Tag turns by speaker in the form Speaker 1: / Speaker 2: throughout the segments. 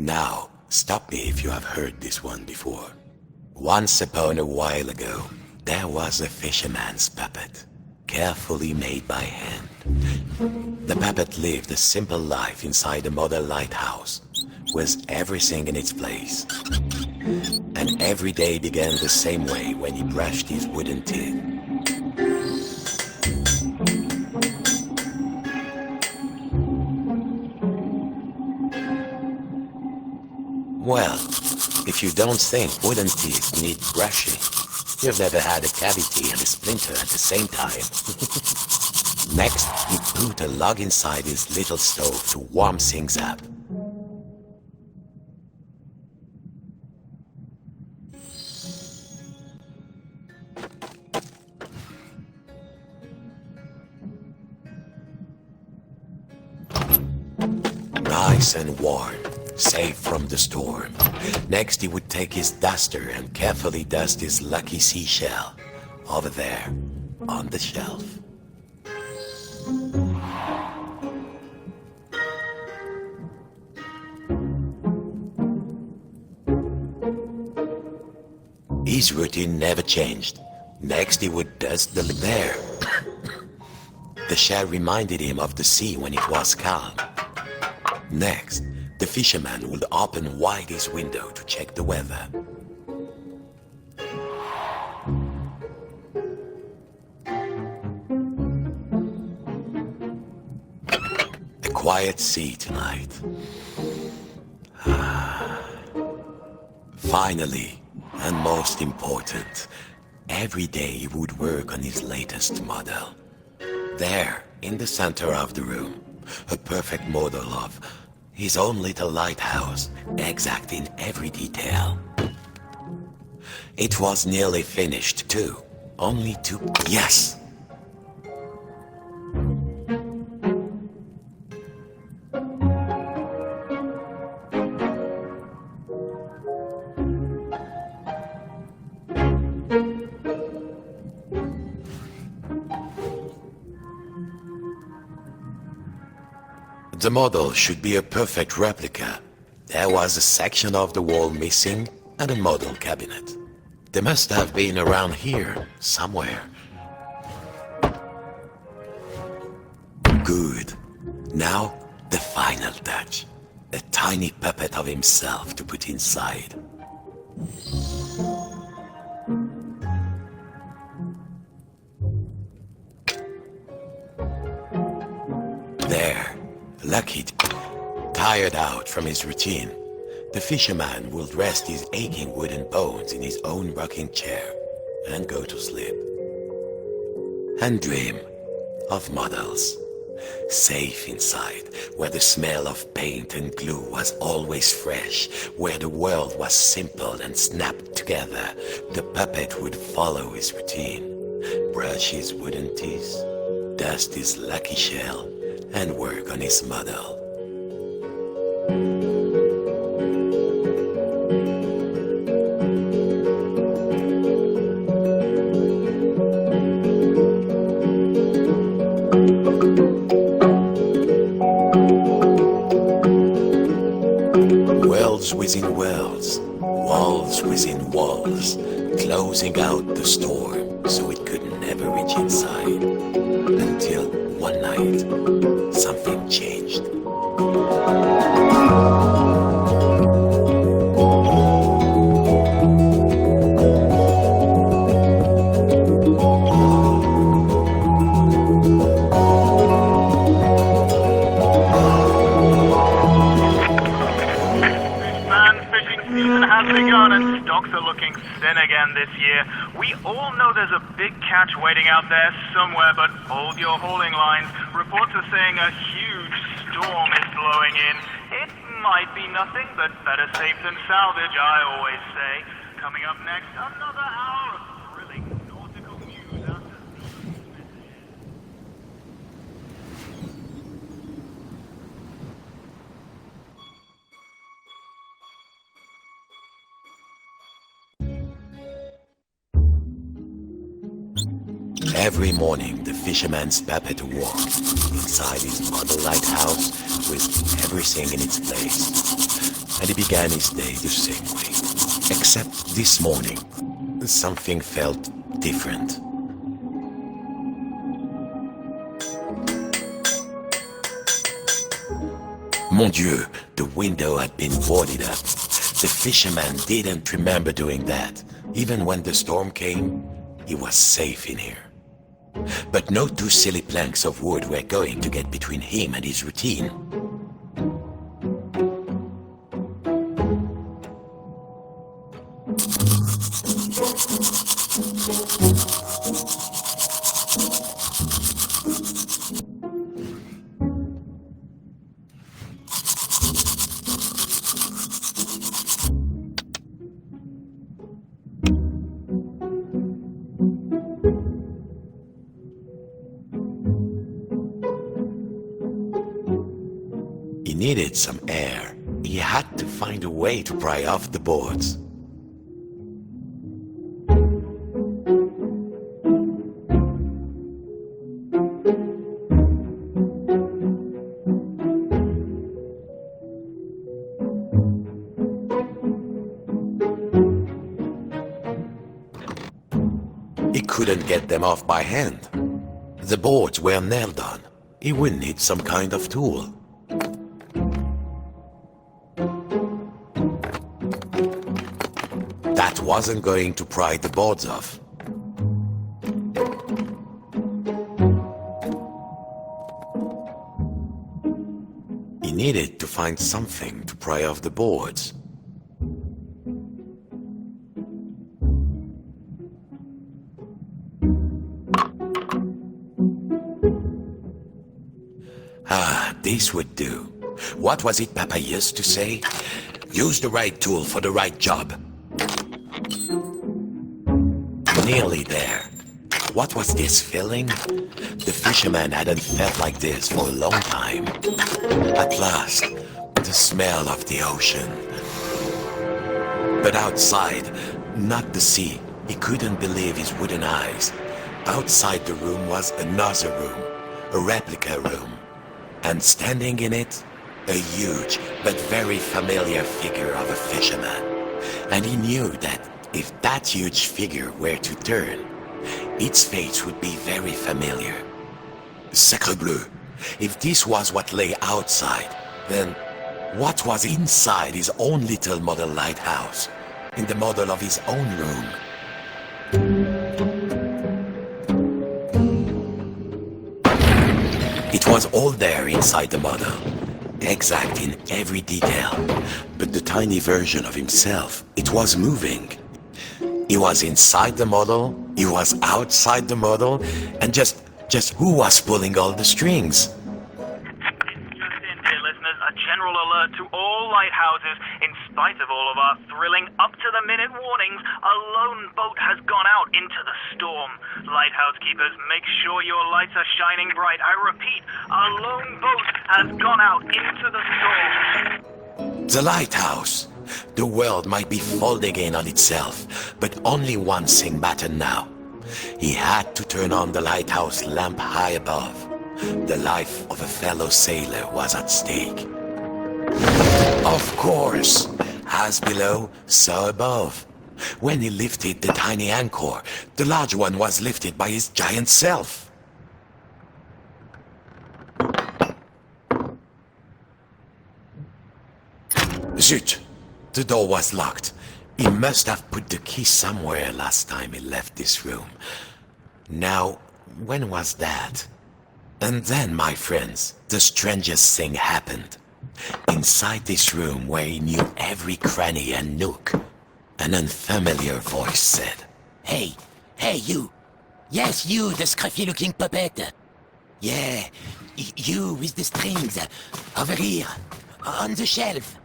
Speaker 1: Now, stop me if you have heard this one before. Once upon a while ago, there was a fisherman's puppet, carefully made by hand. The puppet lived a simple life inside a model lighthouse, with everything in its place. And every day began the same way when he brushed his wooden teeth. Well, if you don't think wooden teeth need brushing, you've never had a cavity and a splinter at the same time. Next, he put a log inside his little stove to warm things up. Nice and warm, safe from the storm. Next, he would take his duster and carefully dust his lucky seashell over there on the shelf. His routine never changed. Next, he would dust the there. The shell reminded him of the sea when it was calm. Next, the fisherman would open wide his window to check the weather. A quiet sea tonight. Finally, and most important, every day he would work on his latest model. There, in the center of the room, a perfect model of his own little lighthouse, exact in every detail. It was nearly finished too, only to... Yes! The model should be a perfect replica. There was a section of the wall missing and a model cabinet. They must have been around here, somewhere. Good. Now, the final touch. A tiny puppet of himself to put inside. There. Lucky, tired out from his routine, the fisherman would rest his aching wooden bones in his own rocking chair and go to sleep. And dream of models, safe inside, where the smell of paint and glue was always fresh, where the world was simple and snapped together. The puppet would follow his routine, brush his wooden teeth, dust his lucky shell, and work on his model. Worlds within worlds, walls within walls, closing out the storm so it could never reach inside. Until one night, something changed.
Speaker 2: Stocks are looking thin again this year. We all know there's a big catch waiting out there somewhere, but hold your hauling lines. Reports are saying a huge storm is blowing in. It might be nothing, but better safe than salvage, I always say. Coming up next, another hour of thrilling nautical news after...
Speaker 1: Every morning, the fisherman's puppet walked inside his model lighthouse with everything in its place. and he began his day the same way. Except this morning, something felt different. Mon Dieu, the window had been boarded up. The fisherman didn't remember doing that. Even when the storm came, he was safe in here. But no two silly planks of wood were going to get between him and his routine. He needed some air. He had to find a way to pry off the boards. He couldn't get them off by hand. The boards were nailed on. He would need some kind of tool. That wasn't going to pry the boards off. He needed to find something to pry off the boards. This would do. What was it Papa used to say? Use the right tool for the right job. Nearly there. What was this feeling? The fisherman hadn't felt like this for a long time. At last, the smell of the ocean. But outside, not the sea. He couldn't believe his wooden eyes. Outside the room was another room, a replica room. And standing in it, a huge but very familiar figure of a fisherman. And he knew that if that huge figure were to turn, its face would be very familiar. Sacre bleu! If this was what lay outside, then what was inside his own little model lighthouse, in the model of his own room? It was all there inside the model, exact in every detail. But the tiny version of himself, it was moving. He was inside the model, he was outside the model, and just who was pulling all the strings?
Speaker 2: Just in, dear listeners, a general alert to all lighthouses. In spite of all of our thrilling, up-to-the-minute warnings, a lone boat has gone out into the storm. Lighthouse keepers, make sure your lights are shining bright. I repeat, a lone boat has gone out into the storm.
Speaker 1: The lighthouse. The world might be folding in on itself, but only one thing mattered now. He had to turn on the lighthouse lamp high above. The life of a fellow sailor was at stake. Of course, as below, so above. When he lifted the tiny anchor, the large one was lifted by his giant self. Zut! The door was locked. He must have put the key somewhere last time he left this room. Now, when was that? And then, my friends, the strangest thing happened. Inside this room where he knew every cranny and nook, an unfamiliar voice said,
Speaker 3: Hey, you. Yes, you, the scruffy-looking puppet. Yeah, you with the strings. Over here, on the shelf.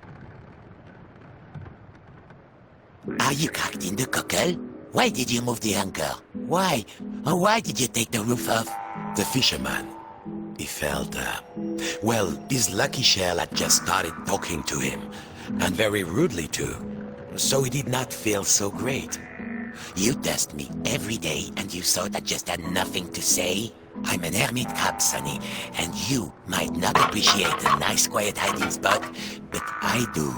Speaker 3: Are you cracked in the cockle? Why did you move the anchor? Why? Or why did you take the roof off?
Speaker 1: The fisherman, he felt, well, his lucky shell had just started talking to him, and very rudely too, so he did not feel so great.
Speaker 3: You test me every day and you thought I just had nothing to say? I'm an hermit crab, Sonny, and you might not appreciate a nice quiet hiding spot, but I do.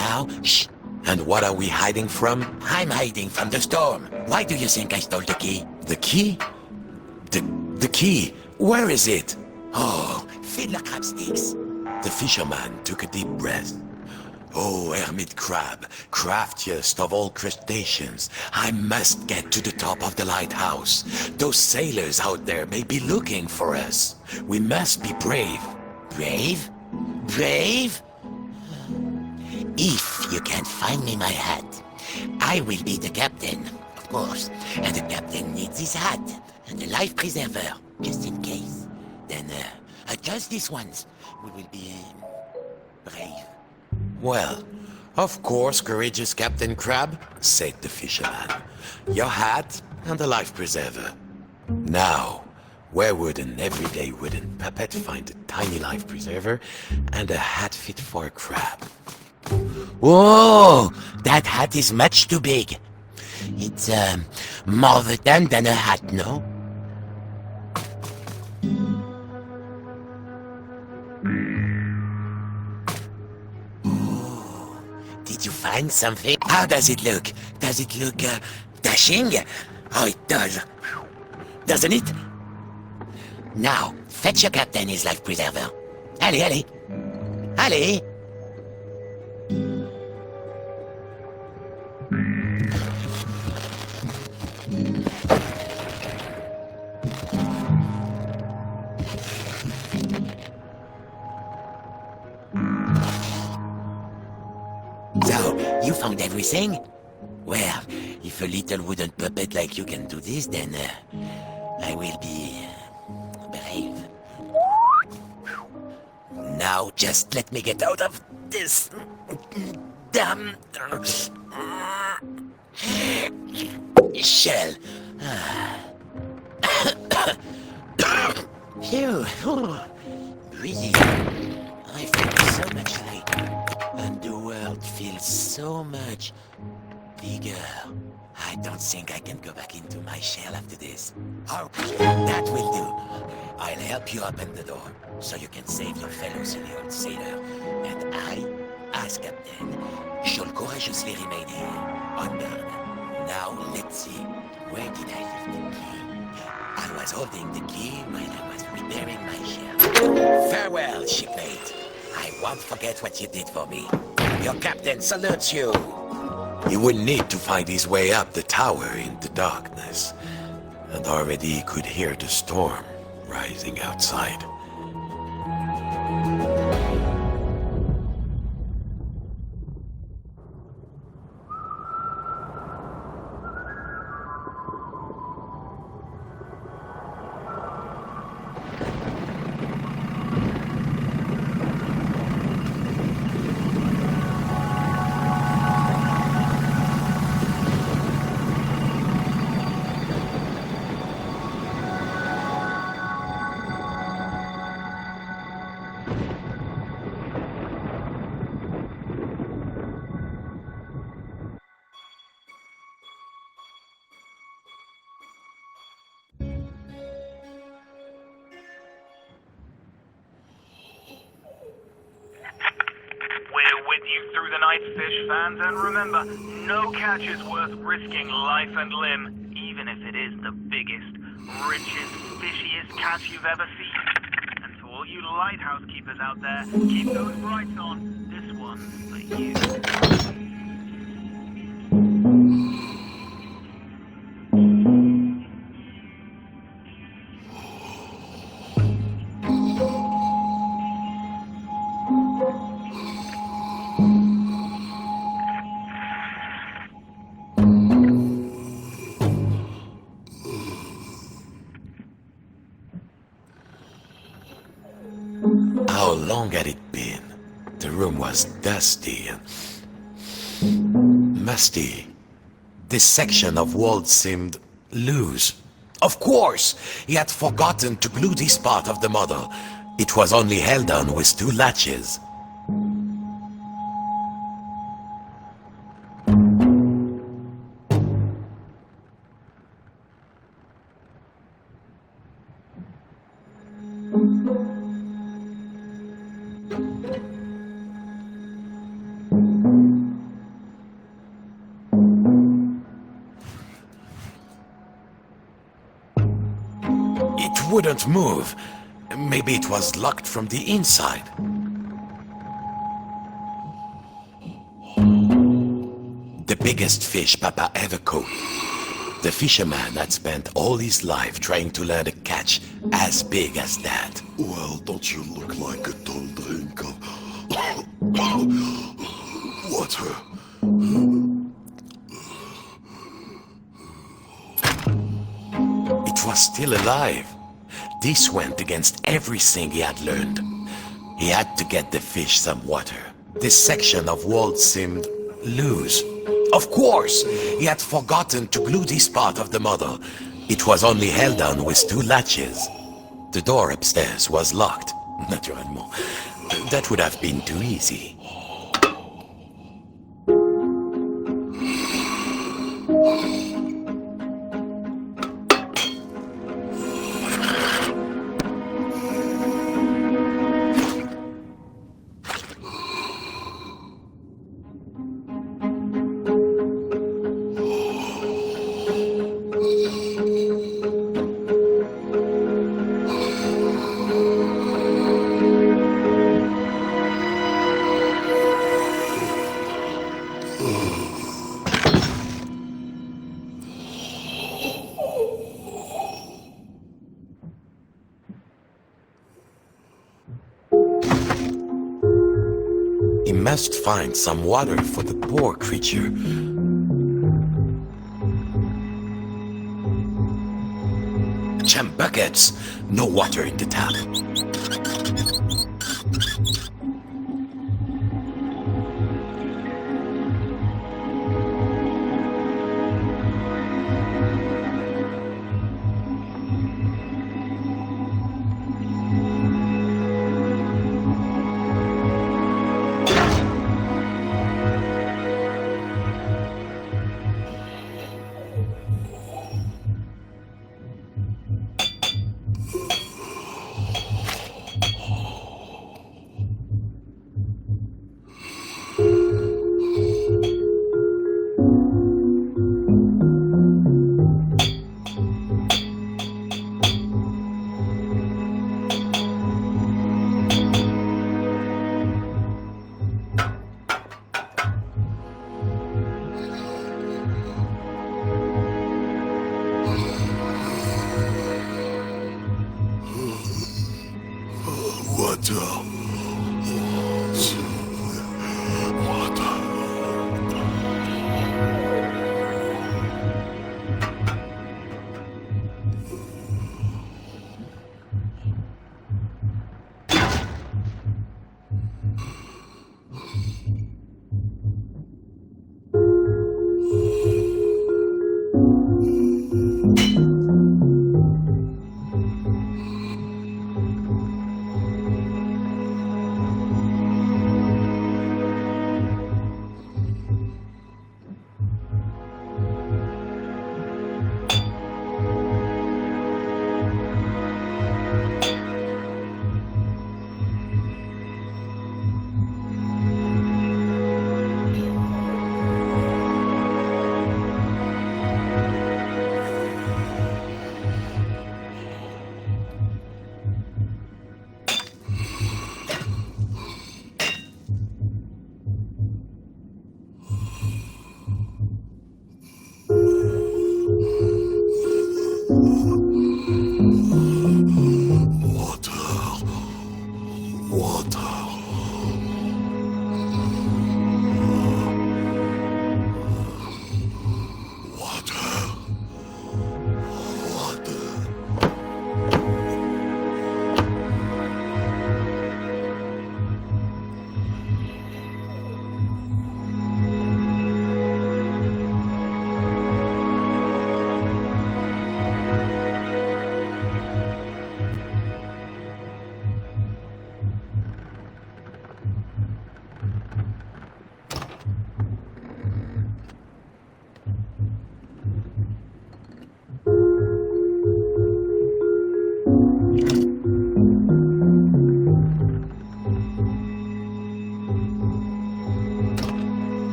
Speaker 3: Now, shh.
Speaker 1: And what are we hiding from?
Speaker 3: I'm hiding from the storm. Why do you think I stole the key?
Speaker 1: The key? The key? Where is it?
Speaker 3: Oh, fiddler crab sticks.
Speaker 1: The fisherman took a deep breath. Oh, hermit crab, craftiest of all crustaceans, I must get to the top of the lighthouse. Those sailors out there may be looking for us. We must be brave.
Speaker 3: Brave? Brave? If you can't find me my hat, I will be the captain, of course. And the captain needs his hat and a life preserver, just in case. Then, just this once, we will be brave.
Speaker 1: Well, of course, courageous Captain Crab, said the fisherman. Your hat and a life preserver. Now, where would an everyday wooden puppet find a tiny life preserver and a hat fit for a crab?
Speaker 3: Whoa! That hat is much too big. It's, more than a hat, no? Did you find something? How does it look? Does it look, dashing? Oh, it does. Doesn't it? Now, fetch your captain his life preserver. Allez, allez. Allez. So, you found everything? Well, if a little wooden puppet like you can do this, then I will be brave. Now, just let me get out of this damn shell. Phew. Breathing. I feel so much lighter. And the world feels so much bigger. I don't think I can go back into my shell after this. Oh, that will do. I'll help you open the door, so you can save your fellow silly old sailor. And I, as captain, shall courageously remain here, on guard. Now, let's see. Where did I leave the key? I was holding the key while I was repairing my shell. Farewell, shipmate. I won't forget what you did for me. Your captain salutes you.
Speaker 1: He would need to find his way up the tower in the darkness, and already he could hear the storm rising outside.
Speaker 2: We're with you through the night, fish fans, and remember, no catch is worth risking life and limb, even if it is the biggest, richest, fishiest catch you've ever seen. And to all you lighthouse keepers out there, keep those brights on. This one's for you.
Speaker 1: How long had it been? The room was dusty and musty. This section of wall seemed loose. Of course, he had forgotten to glue this part of the model. It was only held on with two latches. It wouldn't move. Maybe it was locked from the inside. The biggest fish Papa ever caught. The fisherman had spent all his life trying to learn a catch as big as that.
Speaker 4: Well, don't you look like a dull drink of water?
Speaker 1: It was still alive. This went against everything he had learned. He had to get the fish some water. This section of wall seemed loose. Of course, he had forgotten to glue this part of the model. It was only held down with 2 latches. The door upstairs was locked, naturellement. That would have been too easy. He must find some water for the poor creature. Jam buckets! No water in the tap.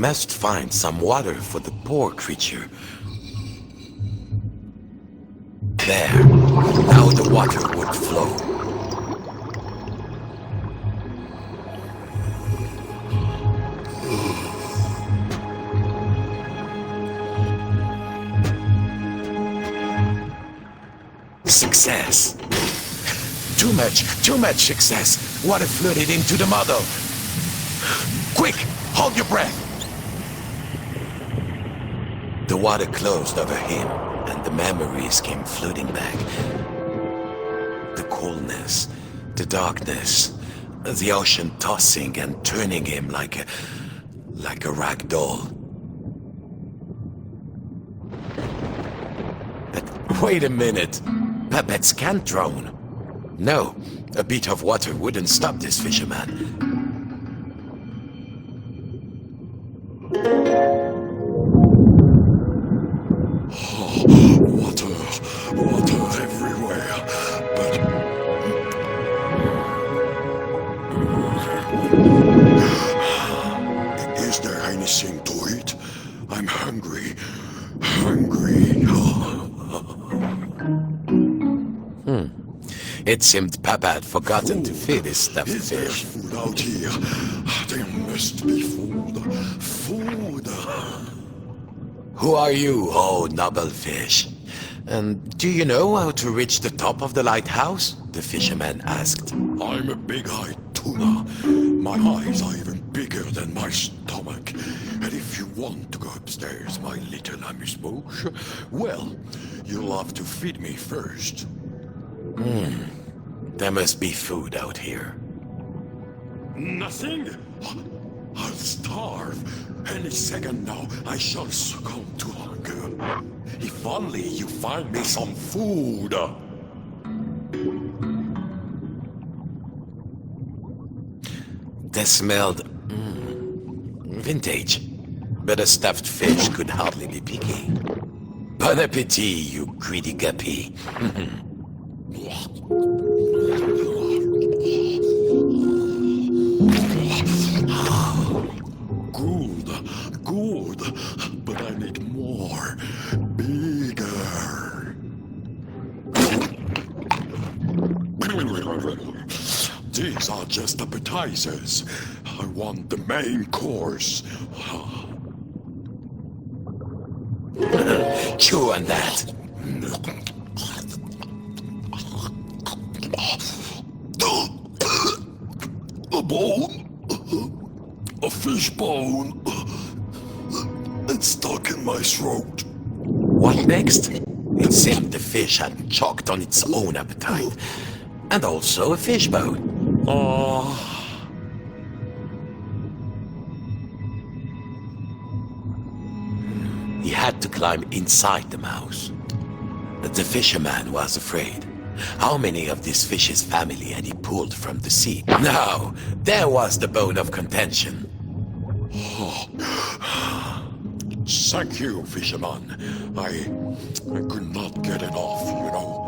Speaker 1: must find some water for the poor creature. There. Now the water would flow. Success. Too much success. Water flooded into the model. Quick, hold your breath. The water closed over him, and the memories came flooding back. The coolness, the darkness, the ocean tossing and turning him like a rag doll. But wait a minute. Puppets can't drown. No, a bit of water wouldn't stop this fisherman.
Speaker 4: Water everywhere. But is there anything to eat? I'm hungry.
Speaker 1: It seemed Papa had forgotten to feed his stuffed
Speaker 4: Is there
Speaker 1: fish.
Speaker 4: food out here? There must be food.
Speaker 1: Who are you, oh noble fish? And do you know how to reach the top of the lighthouse? The fisherman asked.
Speaker 4: I'm a big-eyed tuna. My eyes are even bigger than my stomach. And if you want to go upstairs, my little amuse-bouche, well, you'll have to feed me first.
Speaker 1: There must be food out here.
Speaker 4: Nothing? I'll starve. Any second now, I shall succumb to hunger. If only you find me some food.
Speaker 1: They smelled vintage, but a stuffed fish could hardly be picky. Bon appetit, you greedy guppy.
Speaker 4: Good, but I need more. Bigger. These are just appetizers. I want the main course.
Speaker 1: Chew on that.
Speaker 4: A bone? A fish bone? It's stuck in my throat.
Speaker 1: What next? It seemed the fish had choked on its own appetite. And also a fish bone. He had to climb inside the mouse. But the fisherman was afraid. How many of this fish's family had he pulled from the sea? Now, there was the bone of contention.
Speaker 4: Thank you, fisherman. I could not get it off, you know.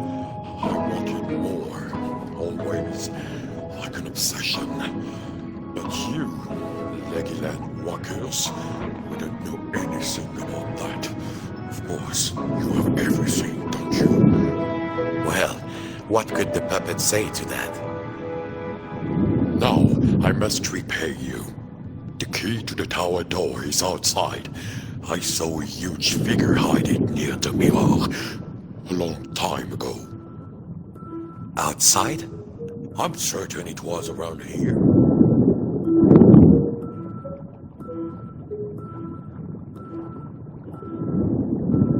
Speaker 4: I wanted more. Always. Like an obsession. But you, Legoland walkers, wouldn't know anything about that. Of course, you have everything, don't you?
Speaker 1: Well, what could the puppet say to that?
Speaker 4: Now, I must repay you. The key to the tower door is outside. I saw a huge figure hiding near the mirror a long time ago.
Speaker 1: Outside?
Speaker 4: I'm certain it was around here.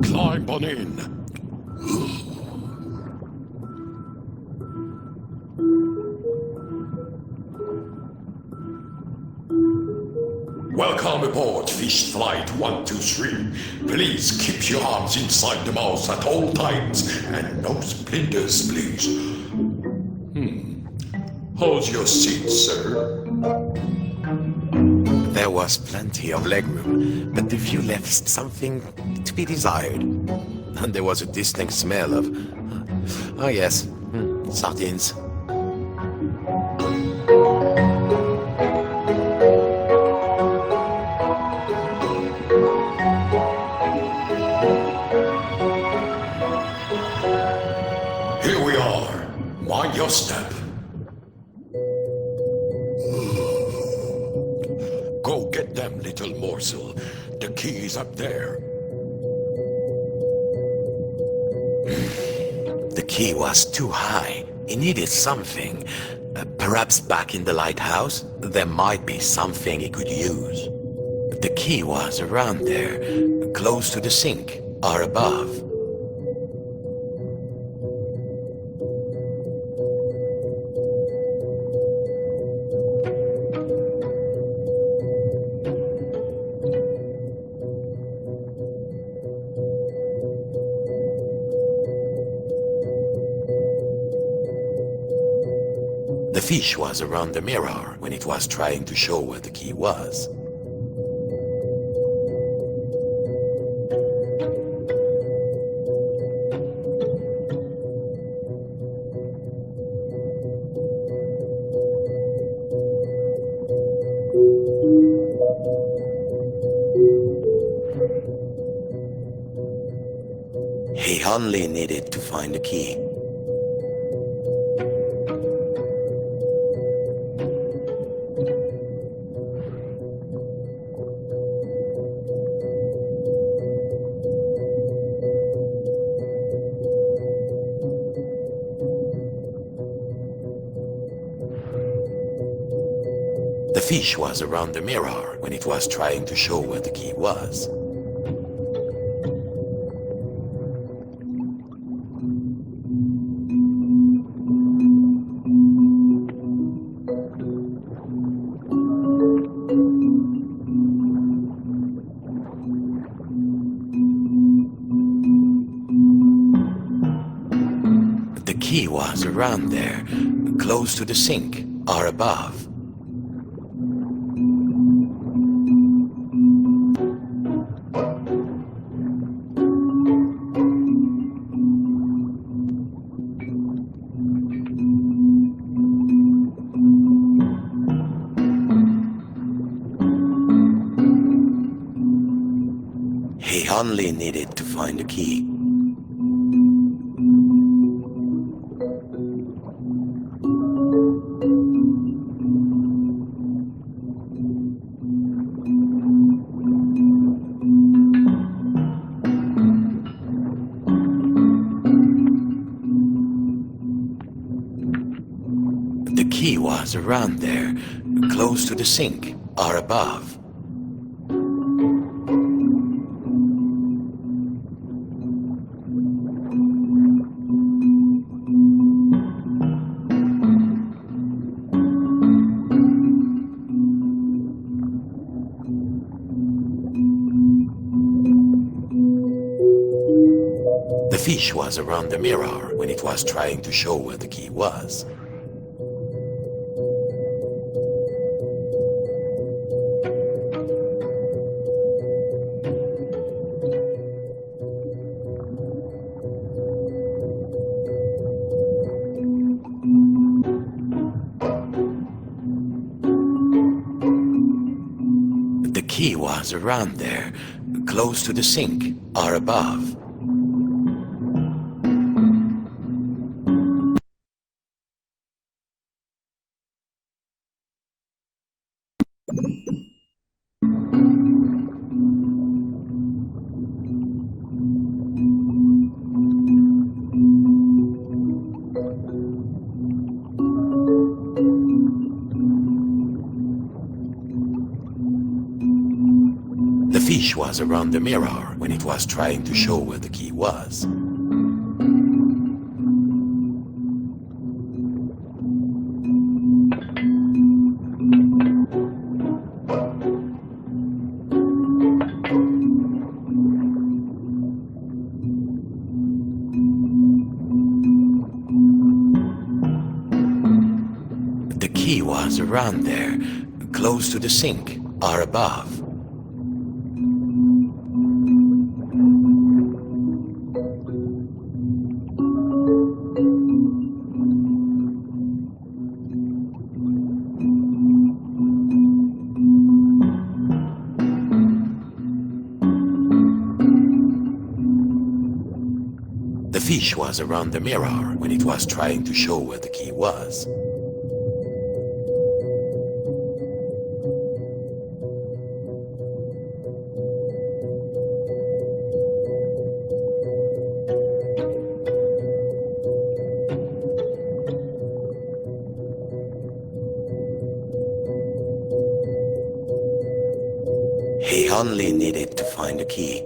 Speaker 4: Climb on in. Welcome aboard Fish Flight 123. Please keep your arms inside the mouth at all times and no splinters, please. Hold your seat, sir.
Speaker 1: There was plenty of legroom, but the view left something to be desired. And there was a distinct smell of... oh yes, sardines.
Speaker 4: your step. Go get them, little morsel. The key's up there.
Speaker 1: The key was too high. He needed something. Perhaps back in the lighthouse, there might be something he could use. The key was around there, close to the sink, or above. The fish was around the mirror when it was trying to show where the key was. He only needed to find the key. The fish was around the mirror when it was trying to show where the key was. The key was around there, close to the sink, or above. He only needed to find the key. The key was around there, close to the sink, or above. The fish was around the mirror when it was trying to show where the key was. The key was around there, close to the sink, or above. The fish was around the mirror when it was trying to show where the key was. The key was around there, close to the sink, or above. The fish was around the mirror when it was trying to show where the key was. He only needed to find the key.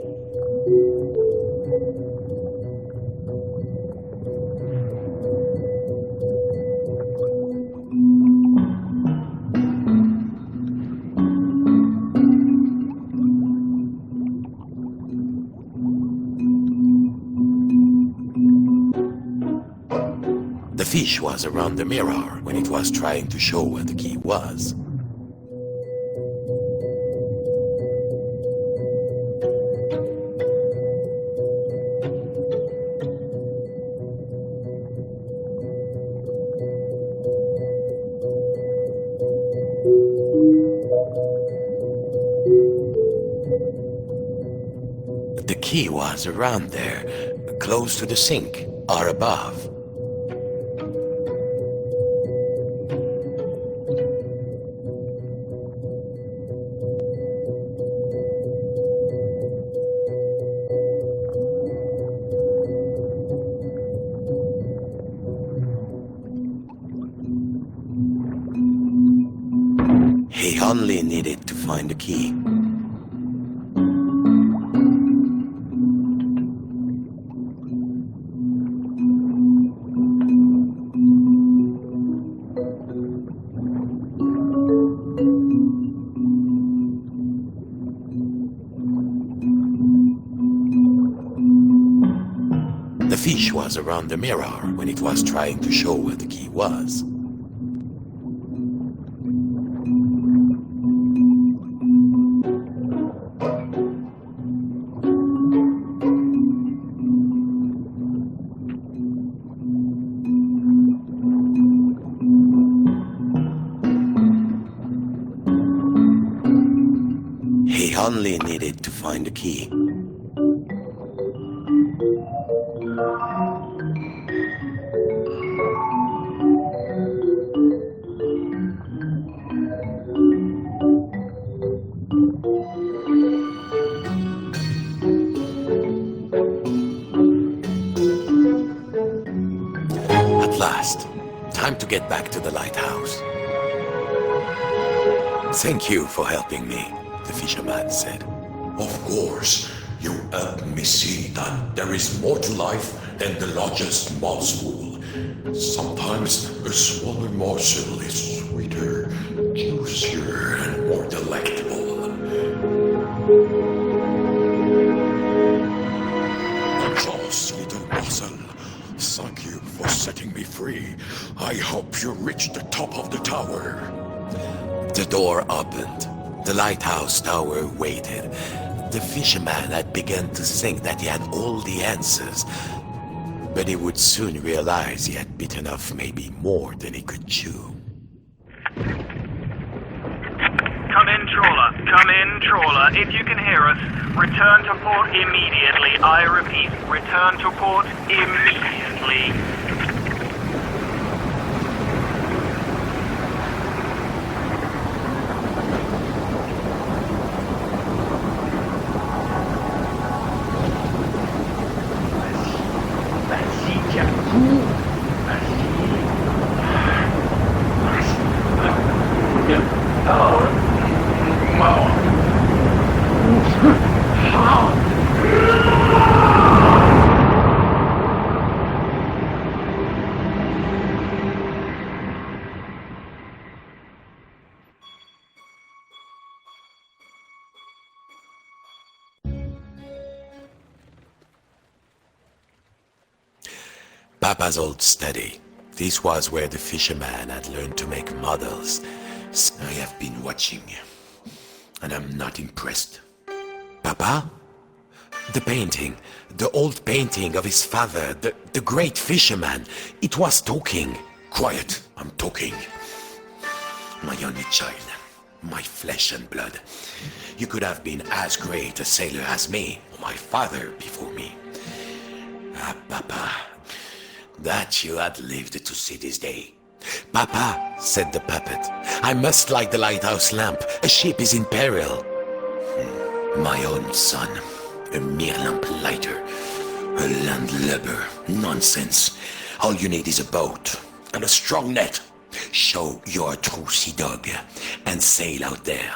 Speaker 1: The fish was around the mirror when it was trying to show where the key was. The key was around there, close to the sink, or above. He only needed to find the key. The fish was around the mirror when it was trying to show where the key was. He only needed to find the key. At last, time to get back to the lighthouse. Thank you for helping me, the fisherman said.
Speaker 4: Of course, you help me see that there is more to life than the largest mouthful. Sometimes a smaller morsel is sweeter, juicier, and more delectable. Just little morsel, thank you for setting me free. I hope you reach the top of the tower.
Speaker 1: The door opened. The lighthouse tower waited. The fisherman had begun to think that he had all the answers, but he would soon realize he had bitten off maybe more than he could chew.
Speaker 2: Come in, trawler. Come in, trawler. If you can hear us, return to port immediately. I repeat, return to port immediately.
Speaker 1: Papa's old study. This was where the fisherman had learned to make models. I have been watching, and I'm not impressed. Papa? The painting, the old painting of his father, the great fisherman, it was talking.
Speaker 4: Quiet, I'm talking.
Speaker 1: My only child, my flesh and blood. You could have been as great a sailor as me, or my father before me. Ah, Papa. That you had lived to see this day. Papa, said the puppet, I must light the lighthouse lamp. A ship is in peril. My own son, a mere lamp lighter, a landlubber. Nonsense. All you need is a boat and a strong net. Show your true sea dog and sail out there.